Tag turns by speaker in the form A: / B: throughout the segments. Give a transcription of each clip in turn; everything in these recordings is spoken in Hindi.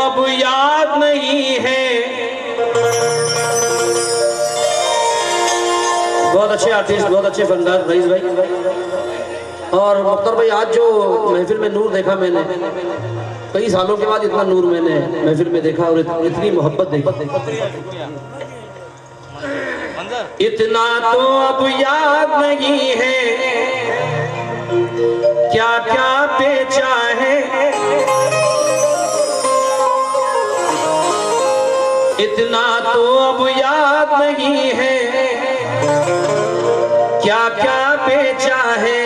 A: अब याद नहीं है। बहुत अच्छे आर्टिस्ट, बहुत अच्छे फनकार रईस भाई। और मुख्तार भाई, आज जो महफिल में नूर देखा मैंने, कई सालों के बाद इतना नूर मैंने महफिल में देखा और इतनी मोहब्बत देखी। इतना तो अब याद नहीं है क्या क्या बेचा है। इतना तो अब याद नहीं है क्या क्या बेचा है।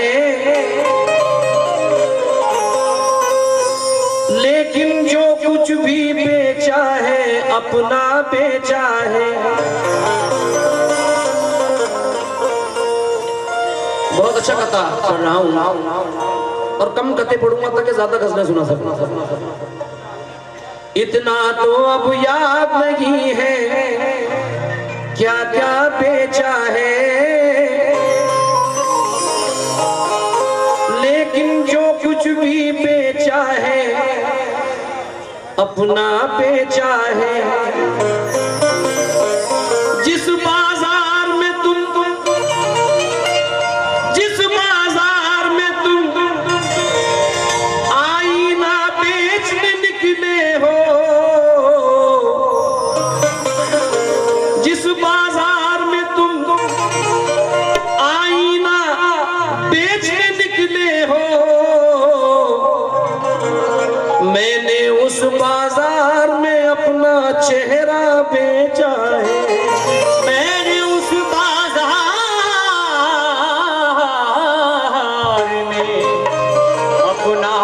A: लेकिन जो कुछ भी बेचा है अपना बेचा है। बहुत अच्छा कथा पढ़ रहा हूँ और कम कथे पढ़ूंगा ताकि ज्यादा गजलें सुना सकूं। इतना तो अब याद नहीं है क्या क्या बेचा है। लेकिन जो कुछ भी बेचा है अपना बेचा है। जिस बाजार में तुम आईना बेचने निकले हो, जिस बाजार में तुम आईना बेचने निकले हो, मैंने उस बाजार में अपना चेहरा बेचा है। मैंने उस बाजार में अपना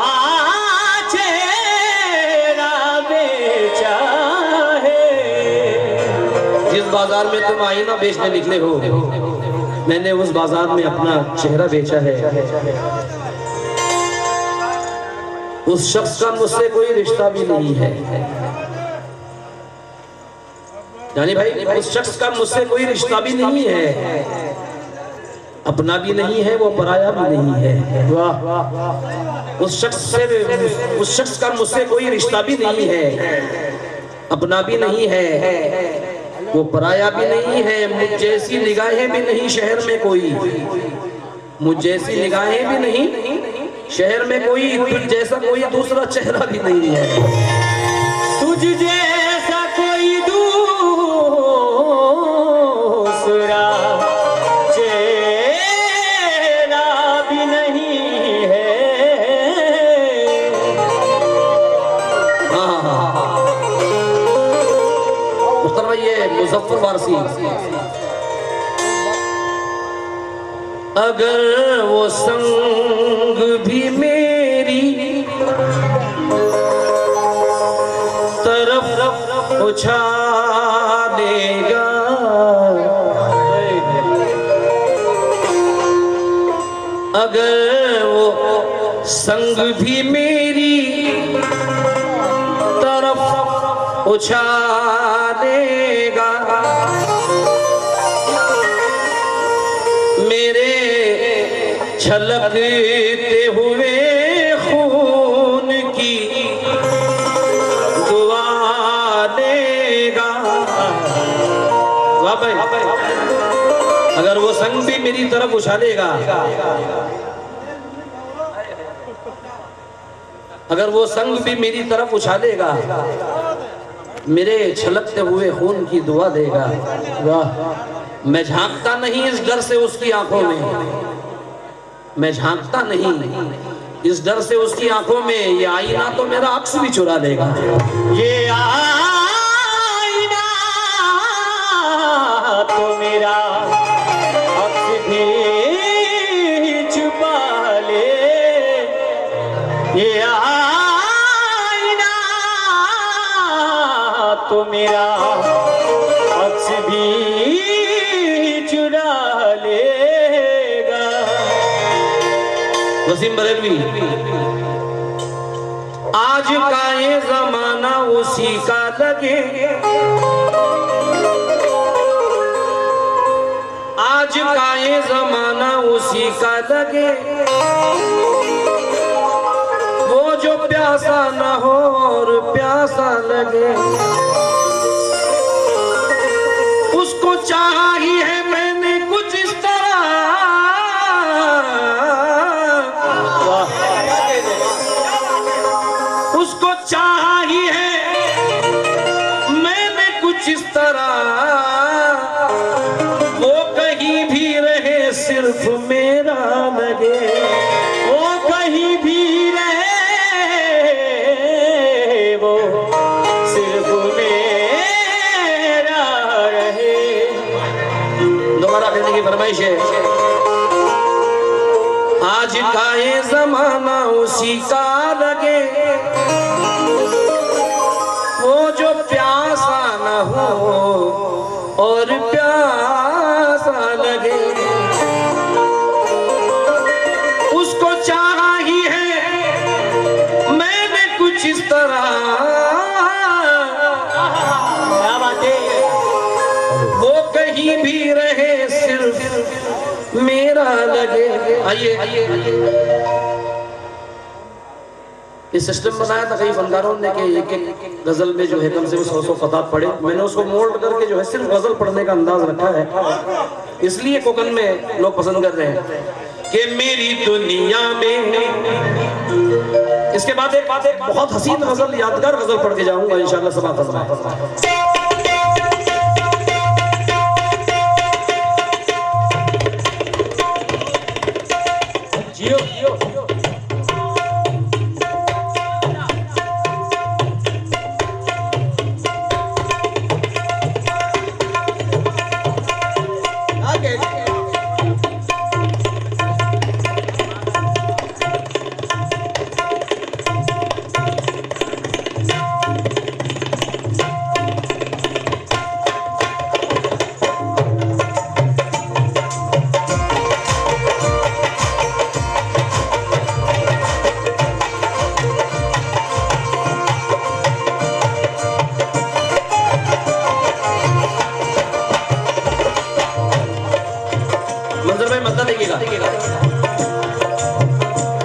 A: चेहरा बेचा है। जिस बाजार में तुम आईना बेचने निकले हो, मैंने उस बाजार में अपना चेहरा बेचा है। उस शख्स का मुझसे कोई रिश्ता भी नहीं है। जानी भाई, उस शख्स का मुझसे कोई रिश्ता भी नहीं है। अपना भी नहीं है, वो पराया भी नहीं है। वाह, उस शख्स का मुझसे कोई रिश्ता भी नहीं है। अपना भी नहीं है, वो पराया भी नहीं है। मुझ जैसी निगाहें भी नहीं शहर में कोई, मुझ जैसी निगाहें भी नहीं शहर में कोई, तुझ जैसा कोई दूसरा चेहरा भी नहीं है। तुझ जैसा कोई दूसरा चेहरा भी नहीं है। हाँ, मुख्तार भाई, ये मुजफ्फर वारसी। अगर वो संग भी मेरी तरफ उछा देगा, अगर वो संग भी मेरी तरफ उछा देगा, मेरे छलकते हुए खून की दुआ देगा। वाह भाई, अगर वो संग भी मेरी तरफ उछालेगा, अगर वो संग भी मेरी तरफ उछालेगा, मेरे छलकते हुए खून की दुआ देगा। वाह, मैं झांकता नहीं इस डर से उसकी आंखों में, मैं झांकता नहीं इस डर से उसकी आंखों में। ये आईना तो मेरा अक्स भी चुरा लेगा। ये आईना तो मेरा अक्स भी छुपा ले। ये आईना तो मेरा अक्स भी चुरा लेगा। वसीम बरेलवी। आज का ये जमाना उसी का लगे, आज का ये जमाना उसी का लगे। वो जो प्यासा न हो और प्यासा लगे। उसको चाहिए है मैंने कुछ इस तरह, उसको चाहिए है मैंने कुछ इस तरह, वो कहीं भी रहे सिर्फ मेरा लगे, वो कहीं भी रहे वो सिर्फ मेरा रहे। दोबारा कहने की फरमाइश है। आज का ये जमाना उसी का लगे, वो जो प्यासा न हो और प्यासा लगे। उसको चाहिए है मैंने कुछ इस तरह, क्या बात है, वो कहीं भी रहे सिर्फ मेरा लगे। आइए ये सिस्टम बनाया था कई फनकारों ने कि एक एक गजल में जो है कम से कम 100 कताब पढ़े। मैंने उसको मोल्ड करके जो है सिर्फ गजल पढ़ने का अंदाज रखा है, इसलिए कोकन में लोग पसंद कर रहे हैं कि मेरी दुनिया में। इसके बाद एक बहुत हसीन गजल, यादगार गजल पढ़ के जाऊंगा इंशाअल्लाह। सब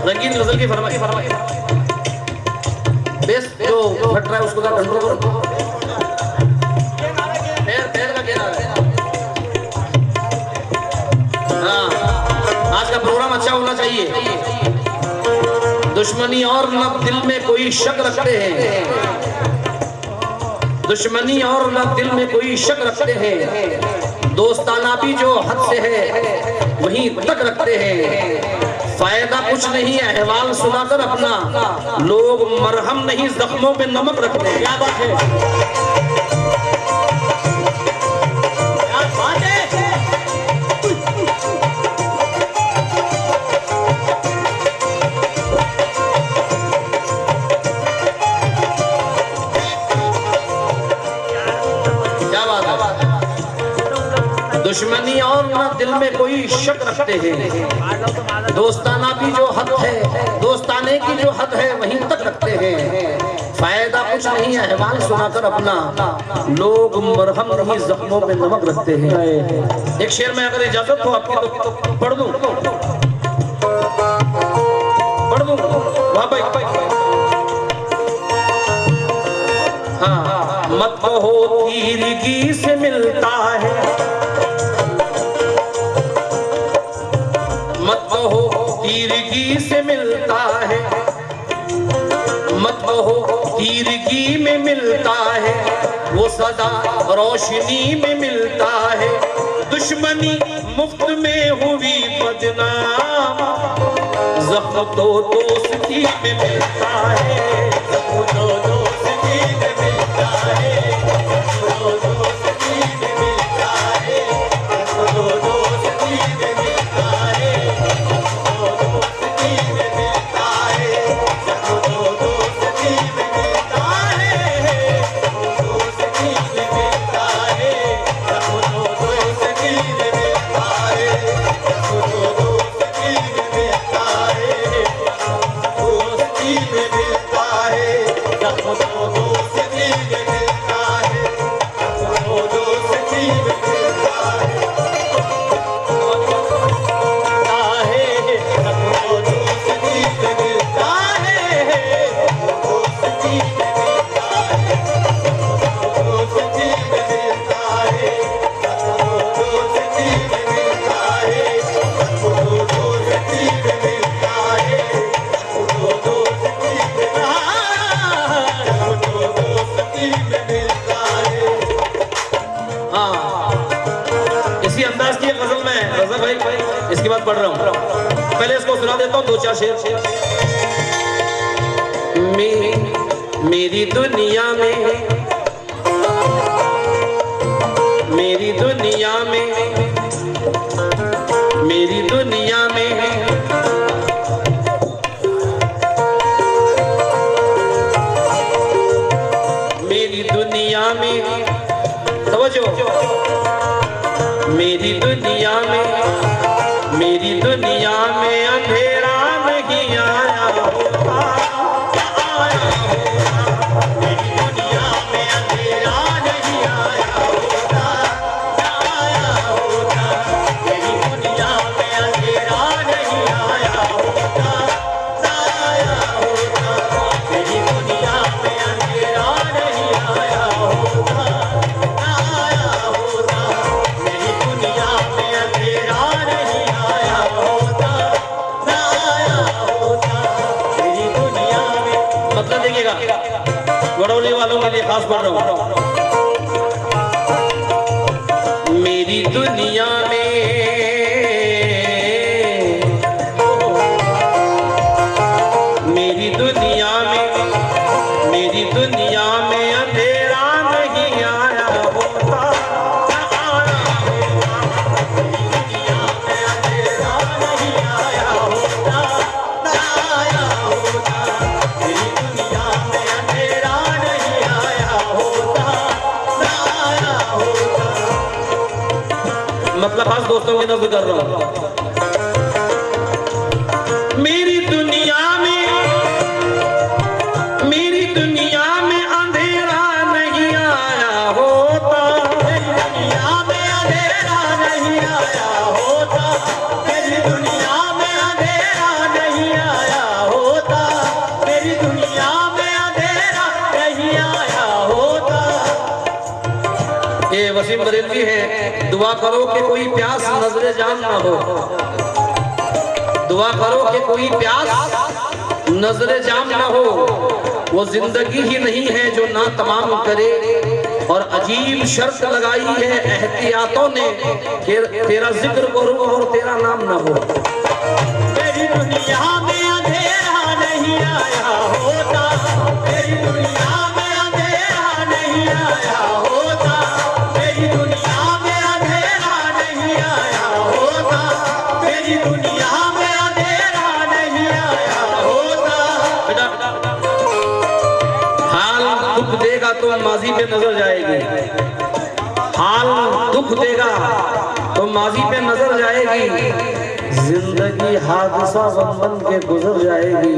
A: रंगीन गजल की फरमाइश बेस जो फट रहा है उसको कंट्रोल करो। पैर का घेरा है। हाँ, आज का प्रोग्राम अच्छा होना चाहिए। दुश्मनी और न दिल में कोई शक रखते हैं, दुश्मनी और न दिल में कोई शक रखते हैं, दोस्ताना भी जो हद से है वहीं तक रखते हैं। फायदा कुछ नहीं है अहवाल सुनाकर अपना, लोग मरहम नहीं जख्मों पे नमक रखते हैं। क्या बात है, क्या बात है। दुश्मनी और न दिल में कोई शक रखते हैं, दोस्ताना भी जो हद है, दोस्ताने की जो हद है वहीं तक रखते हैं। फायदा कुछ नहीं है अहवाल सुनाकर अपना, लोग मरहम नहीं जख्मों पे नमक रखते हैं। एक शेर में अगर इजाजत हो आपकी तो पढ़ दूं, वाह भाई। हाँ, मत कहो तीरगी से मिलता है, मत कहो तीरगी से मिलता है, मत कहो तीरगी में मिलता है, वो सदा रोशनी में मिलता है। दुश्मनी मुफ्त में हुई बदनाम, ज़ख्म तो दोस्ती में मिलता है, ज़ख्म तो दोस्ती में मिलता है, ज़ख्म तो दोस्ती में मिलता है, ज़ख्म तो दोस्ती में मिलता है, ज़ख्म तो दोस्ती में मिलता है, ज़ख्म तो दोस्ती में मिलता है, दोस्ती में मिलता है, ज़ख्म तो दोस्ती में मिलता है, ज़ख्म तो दोस्ती में मिलता है, दोस्ती में मिलता है, ज़ख्म तो दोस्ती में मिलता है। देता हूँ दो चार शेर। मेरी दुनिया में, मेरी दुनिया में, मेरी दुनिया में मेरी दुनिया में समझो, मेरी दुनिया में, मेरी दुनिया में अंधेरा नहीं आया होता, आया होता। मेरी दुनिया में अंधेरा नहीं आया होता, आया होता। मेरी दुनिया में अंधेरा नहीं आया होता, आया होता। मेरी दुनिया में अंधेरा नहीं आया होता, आया होता। मेरी दुनिया में अंधेरा नहीं आया होता, आया होता। मेरी दुनिया में, मतलब देखिएगा गड़ौली वालों के लिए खास पढ़ रहा हूं। मेरी दुनिया में, मेरी दुनिया में, मेरी दुनिया में अंधेरा नहीं आया होता, आया होता। मेरी दुनिया में अंधेरा नहीं आया होता, आया होता। मेरी दुनिया में अंधेरा नहीं आया होता, आया होता। मतलब खास दोस्तों की नज़र कर रहा हूं। मेरी दुनिया में, मेरी दुनिया में अंधेरा नहीं आया होता, मेरी दुनिया में अंधेरा नहीं आया होता। मेरी दुनिया में अंधेरा नहीं आया होता, मेरी दुनिया में अंधेरा नहीं आया होता। ये वसीम बरेलवी है। दुआ करो कि कोई प्यास नजरे जाम ना हो, दुआ करो कि कोई प्यास नजरे जाम ना हो। वो जिंदगी ही नहीं है जो ना तमाम करे, और अजीब शर्त लगाई है एहतियातों ने कि तेरा जिक्र करूं और तेरा नाम ना हो। मेरी दुनिया में अंधेरा नहीं आया होता, मेरी दुनिया में अंधेरा नहीं आया होता। मेरी दुनिया में अंधेरा नहीं आया होता, मेरी दुनिया में अंधेरा नहीं आया होता। बेटा हाल दुख देगा तो माजी पे नजर जाएगी, हाल दुख देगा तो माजी पे नजर जाएगी। जिंदगी हादसा बन बन के गुजर जाएगी,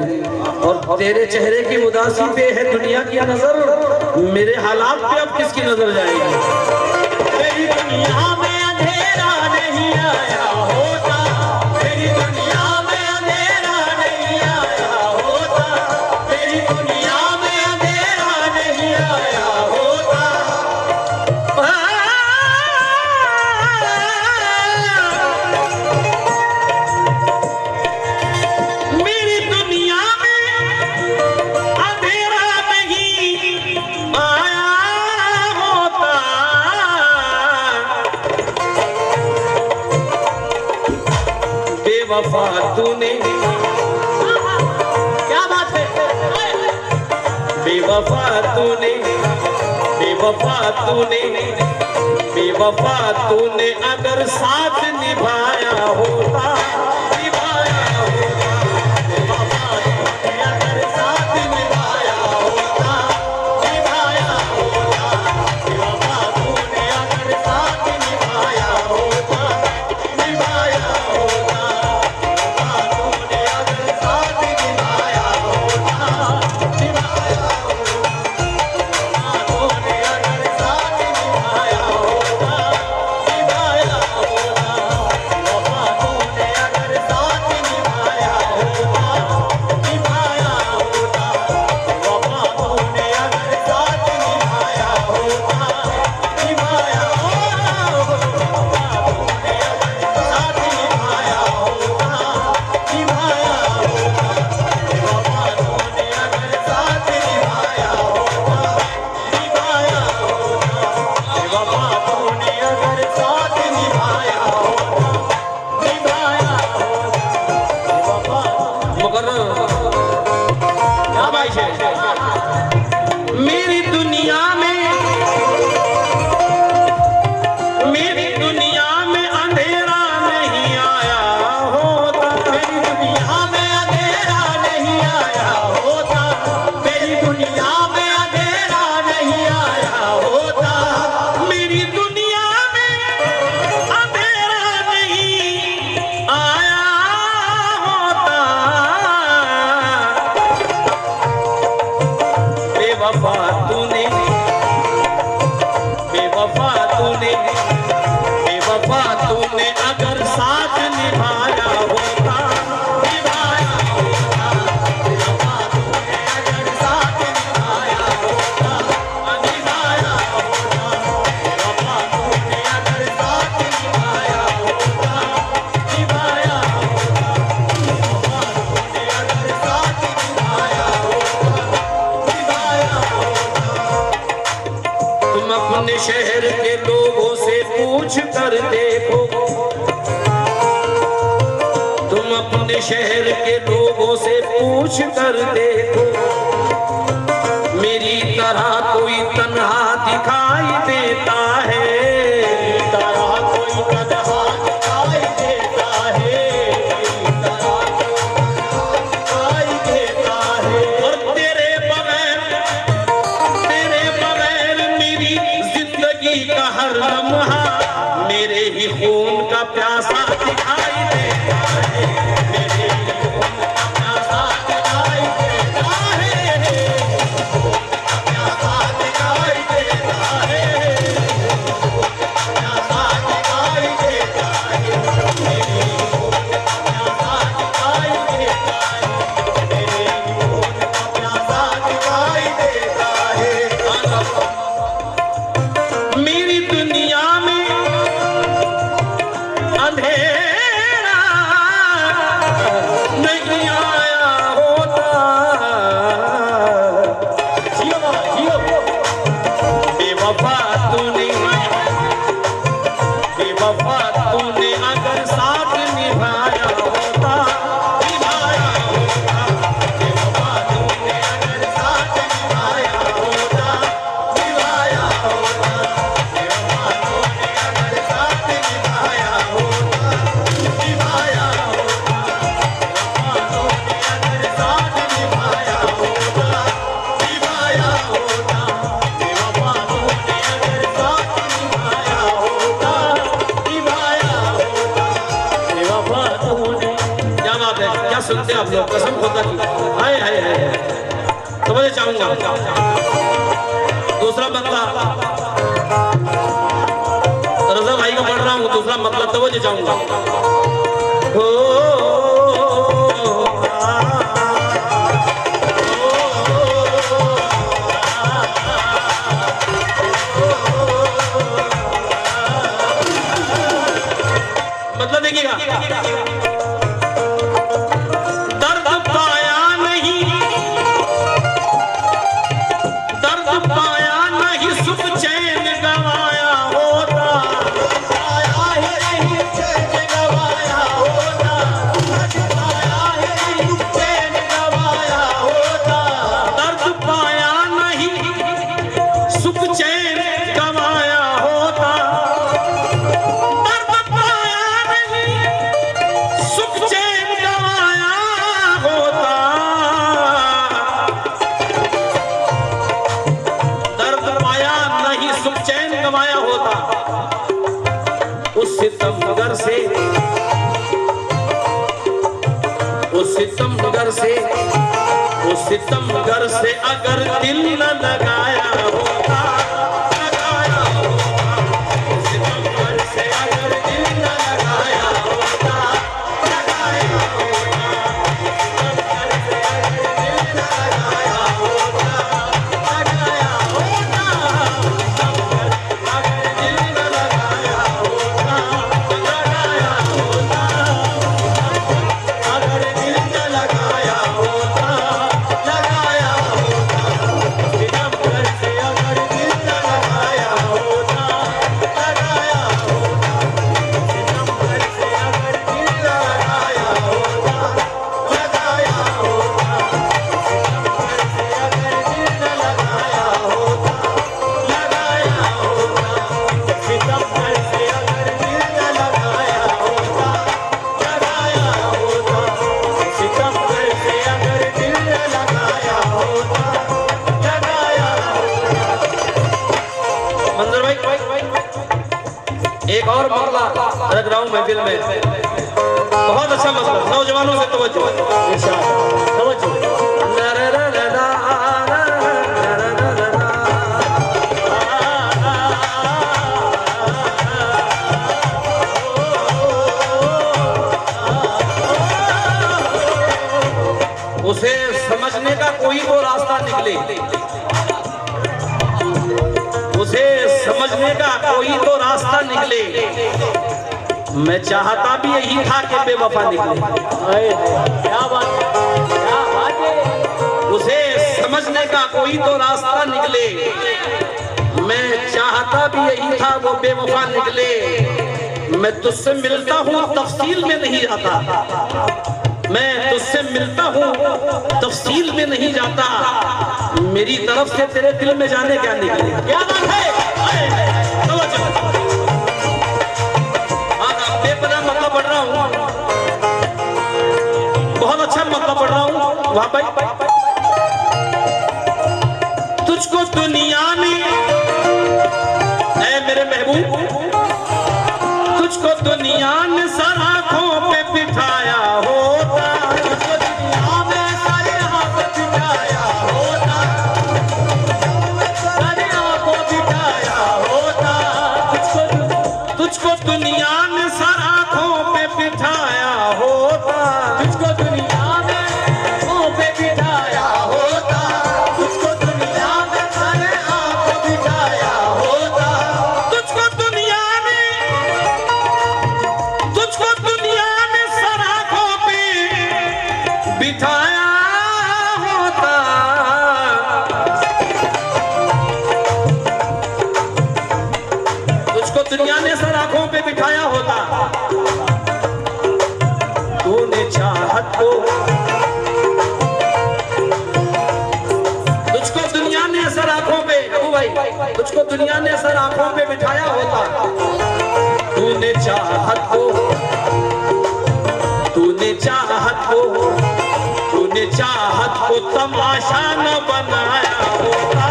A: और तेरे चेहरे की उदासी पे है दुनिया की नजर, मेरे हालात पे अब किसकी नजर जाएगी। मेरी दुनिया में अंधेरा नहीं आया होता, मेरी दुनिया में अंधेरा नहीं आया होता। मेरी दुनिया में अंधेरा नहीं आया होता। मेरी दुनिया में अंधेरा नहीं आया होता। बेवफा तूने, क्या बात है, बेवफा तूने, बेवफा तूने, बेवफा तूने अगर साथ निभाया होता, निभाया होता। बेवफा तूने अगर साथ निभाया होता, निभाया होता। बेवफा तूने अगर साथ निभाया होता, निभाया होता। बेवफा तूने अगर साथ निभाया होता, निभाया होता। तूने अगर साथ निभाया होता, निभाया होता। बेवफा तूने फरमाइश है, मेरी दुनिया में अंधेरा नहीं आया होता, मेरी दुनिया में अंधेरा नहीं आया होता, मेरी दुनिया में अंधेरा नहीं आया होता, मेरी दुनिया में अंधेरा नहीं आया होता। बेवफा तूने अगर साथ निभाया होता, निभाया होता, बेवफा तूने अगर साथ निभाया होता, निभाया होता, बेवफा तूने अगर साथ निभाया होता, निभाया होता, बेवफा तूने अगर साथ निभाया होता, निभाया होता। तुम अपने शहर के लोगों से पूछ कर देखो, तुम अपने शहर के लोगों से पूछ कर देखो, मेरी तरह कोई तन्हा दिखाई देता है, मेरी तरह कोई तन्हा दिखाई देता है, मेरी तरह दिखाई देता है। और तेरे बगैर मेरी जिंदगी का हर लम्हा मेरे ही खून का प्यासा दिखाई देता है, मेरे ही खून का प्यासा दिखाई देता है, प्यासा दिखाई देता है, प्यासा दिखाई देता है, मेरे ही खून का प्यासा दिखाई देता है, मेरे ही खून का प्यासा दिखाई देता है। मेरी दुनिया में अंधेरा नहीं आया होता, बेवफा तूने अगर साथ निभाया होता, निभाया होता, बेवफा तूने अगर साथ निभाया होता, निभाया होता, बेवफा तूने अगर साथ निभाया होता, निभाया होता, बेवफा तूने अगर साथ निभाया होता, निभाया होता, बेवफा तूने अगर साथ निभाया होता, निभाया होता, बेवफा तूने। क्या बात है, क्या सुनते हैं आप लोग, कसम खुदा की। हाय हाय हाय, समझ चाहूंगा दूसरा बंदा रजा भाई का पढ़ रहा हूँ, दूसरा मतलब तवज्जो चाहूंगा। मतलब देखिएगा, दर्द पाया नहीं, दर्द पाया नहीं, सुख चैन गवाया होता, पाया ही नहीं चैन गवाया होता, पाया ही नहीं चैन गवाया होता, दर्द पाया नहीं, सुख चैन गवाया होता, दर्द पाया नहीं, सुख चैन गवाया होता, दर्द पाया नहीं, सुख चैन गवाया होता। उस सितमगर से अगर दिल न लगाया होता, लगाया होता, उस सितमगर से अगर दिल न लगाया होता, लगाया होता, सितमगर से अगर दिल न लगाया होता, लगाया होता, सितमगर अगर दिल न लगाया होता, लगाया होता, अगर दिल न लगाया होता, लगाया होता, सितमगर से मंजूर भाई एक और मसला रख रहा हूं महफिल में, बहुत अच्छा मसला, नौजवानों से तवज्जो। उसे समझने का कोई तो रास्ता निकले, उसे समझने का कोई तो रास्ता निकले। मैं चाहता भी यही था कि बेवफा निकले। क्या बात है, उसे समझने का कोई तो रास्ता निकले। मैं चाहता भी यही था वो बेवफा निकले। मैं तुझसे मिलता हूँ तफसील में नहीं जाता, मैं तुझसे मिलता हूँ तफसील में नहीं जाता। मेरी तरफ से तेरे दिल में जाने क्या निकले। क्या बात है, बेपना मतलब पढ़ रहा हूँ, बहुत अच्छा मतलब पढ़ रहा हूँ वहां भाई। तुझको दुनिया ने ऐ मेरे महबूब, तुझको दुनिया ने सर आंखों पे बिठाया होता, तुझको दुनिया में सर आंखों पे बिठाया होता, सर आंखों पे बिठाया होता। तुझको दुनिया में सर आंखों पे बिठाया होता, तुझको दुनिया में आंखों पे बिठाया होता, तुझको दुनिया में सर आंखों पे बिठाया होता। तुझको दुनिया में सर आंखों पे बिठाया होता। तुझको दुनिया ने सर आंखों पे बिठाया होता। तूने चाहत को, तुझको दुनिया ने सर आंखों पे, अबू भाई तुझको दुनिया ने सर आंखों पे बिठाया होता। तूने चाहत को, तूने चाहत को, तूने चाहत को तमाशा न बनाया होता,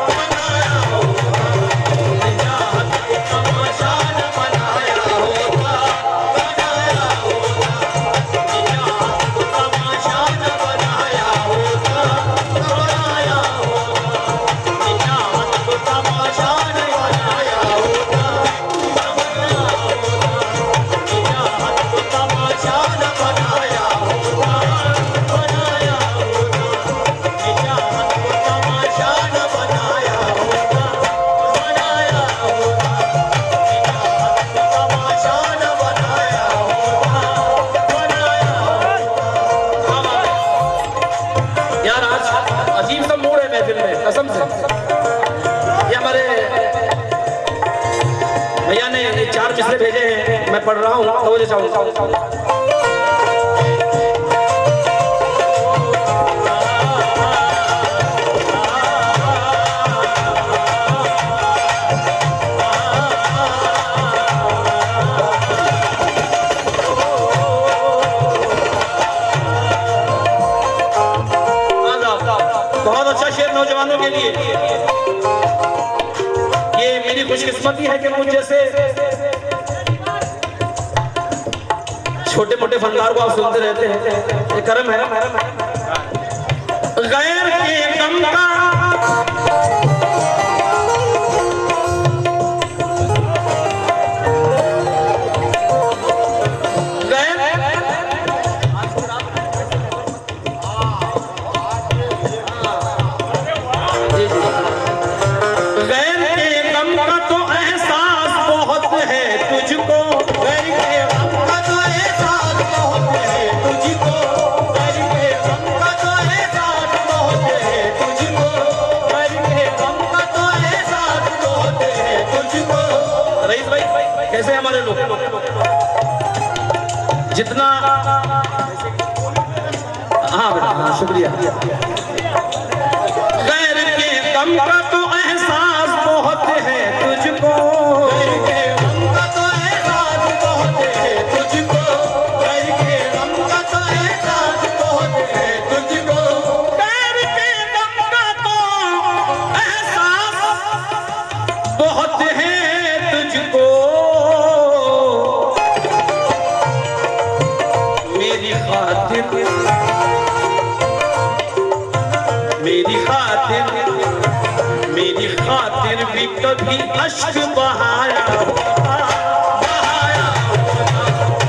A: बनाया होता। तूने चाहत को तमाशा न बनाया होता, बनाया होता। तूने चाहत को तमाशा न बनाया होता, बनाया होता। तूने चाहत को तमाशा न बनाया होता, बनाया होता। तूने चाहत को तमाशा न बनाया होता, बनाया होता। तूने चाहत को तमाशा न बनाया होता, बनाया होता। तूने चाहत को तमाशा न बनाया होता, बनाया होता। यार आज अजीब सा मूड है महफिल में, कसम से। ये हमारे भैया ने 4 मिसरे भेजे हैं, मैं पढ़ रहा हूँ, तो चाहूँगा। बहुत अच्छा शेर नौजवानों के लिए। ये मेरी खुशकिस्मती है कि मुझ जैसे छोटे मोटे फनकार को आप सुनते रहते हैं, ये करम है। गैर के गम का कैसे हमारे लोग जितना, हाँ बेटा हाँ शुक्रिया। गैर के गम का तो एहसास बहुत है तुझको, गैर के गम का तो एहसास बहुत है तुझको, गैर के गम का तो एहसास बहुत है तुझको, गैर के गम भी कभी अश्क बहाया होता, बहाया होता,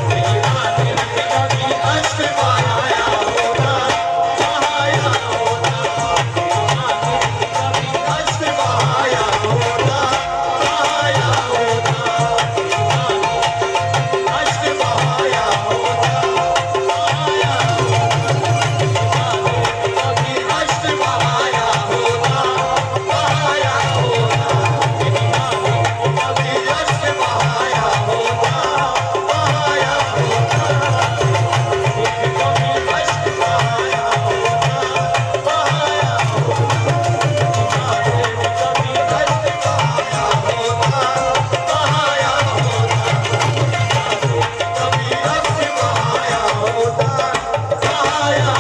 A: मेरी रात में कभी अश्क बहाया होता, बहाया होता, मेरी रात में कभी अश्क बहाया होता, बहाया होता, अश्क बहाया होता, बहाया कभी अश्क बहाया होता, बहाया होता, मेरी रात में कभी अश्क बहाया होता, बहाया होता, कभी अश्क बहाया होता, बहाया कभी अश्क बहाया होता, बहाया कभी अश्क बहाया होता, बहाया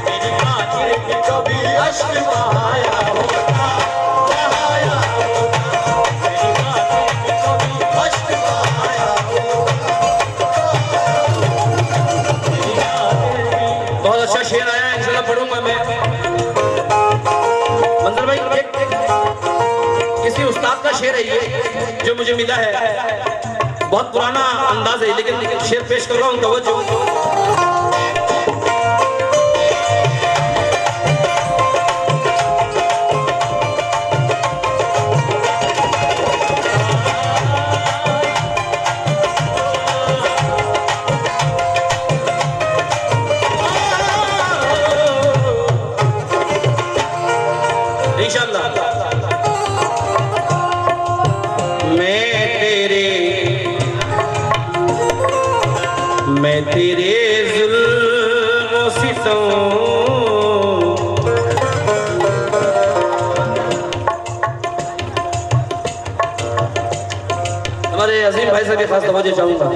A: मेरी खातिर भी कभी अश्क बहाया होता, बहाया मेरी खातिर भी कभी अश्क बहाया होता। बहुत अच्छा शेर आया है, इंशाल्लाह पढ़ूंगा मैं। मंजर भाई एक किसी उस्ताद का शेर है ये जो मुझे मिला है, बहुत पुराना अंदाज है, लेकिन शेर पेश कर रहा हूँ, तवज्जो। इंशाल्लाह मैं तेरे जुल्म और सितम, हमारे अजीम भाई से भी खास तवज्जो चाहूंगा।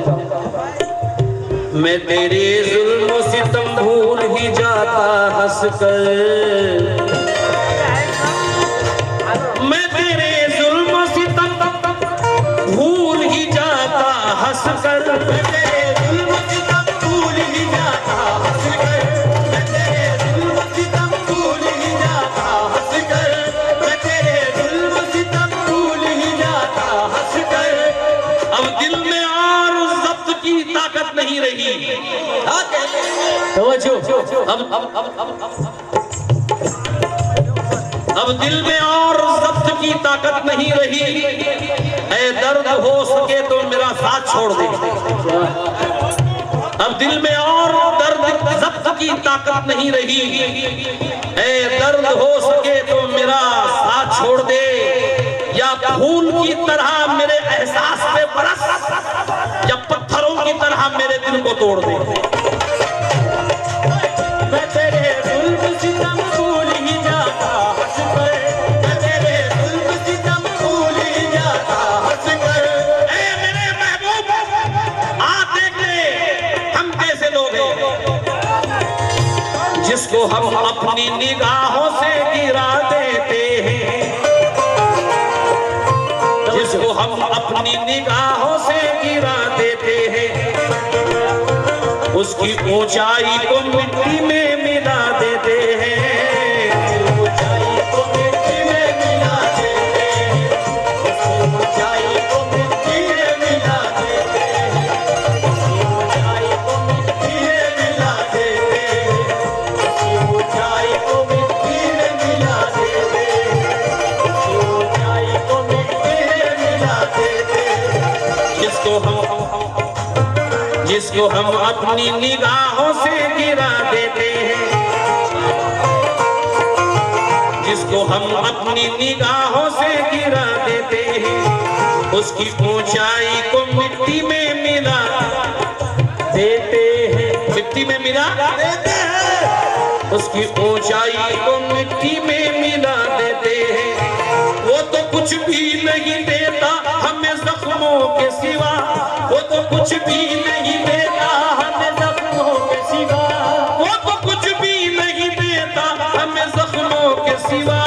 A: मैं तेरे जुल्म और सितम भूल ही जाता हंस कर, मैं तेरे जुल्म और सितम भूल ही जाता हंस कर, मैं तेरे जुल्म और सितम भूल ही जाता हंस कर, मैं तेरे जुल्म और सितम भूल ही जाता हंस कर, मैं तेरे जुल्म और सितम भूल ही जाता हंस कर। अब दिल में और ज़ब्त की ताकत नहीं रही, अब दिल में और ज़ब्त की ताकत नहीं रही, ऐ दर्द हो सके तो मेरा साथ छोड़ दे। अब दिल में और दर्द ज़ब्त की ताकत नहीं रही, ऐ दर्द हो सके तो मेरा साथ छोड़ दे, या फूल की तरह मेरे एहसास पे बरस, या पत्थरों की तरह मेरे दिल को तोड़ दे। मैं तेरे जुल्म सितम भूल ही जाता हंस कर, मैं तेरे जुल्म सितम भूल ही जाता हंस कर। ऐ मेरे महबूब आ देख ले हम कैसे लोग हैं, जिसको हम अपनी निगाहों से गिरा देते हैं, जिसको हम अपनी निगाहों से गिरा देते हैं, उसकी ऊंचाई को मिट्टी में मिला देते हैं, ऊंचाई को मिट्टी में मिला देते हैं, उसकी ऊंचाई को मिट्टी में मिला देते हैं, उसकी ऊंचाई को मिट्टी में मिला देते हैं, उसकी ऊंचाई को मिट्टी में मिला देते हैं, उसकी ऊंचाई को मिट्टी में मिला देते हैं। जिसको हम अपनी निगाहों से गिरा देते हैं, जिसको हम अपनी निगाहों से गिरा देते हैं, उसकी ऊंचाई को मिट्टी में मिला देते हैं, मिट्टी में मिला देते हैं, उसकी ऊंचाई को मिट्टी में मिला देते हैं। वो तो कुछ भी नहीं देता हमें जख्मों के सिवा, वो तो कुछ भी नहीं देता हमें जख्मों के सिवा, वो तो कुछ भी नहीं देता हमें जख्मों के सिवा।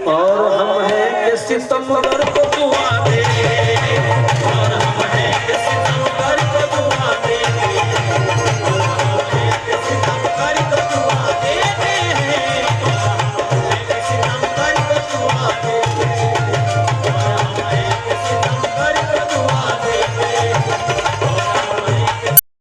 A: और हम हैं कि सितमगर को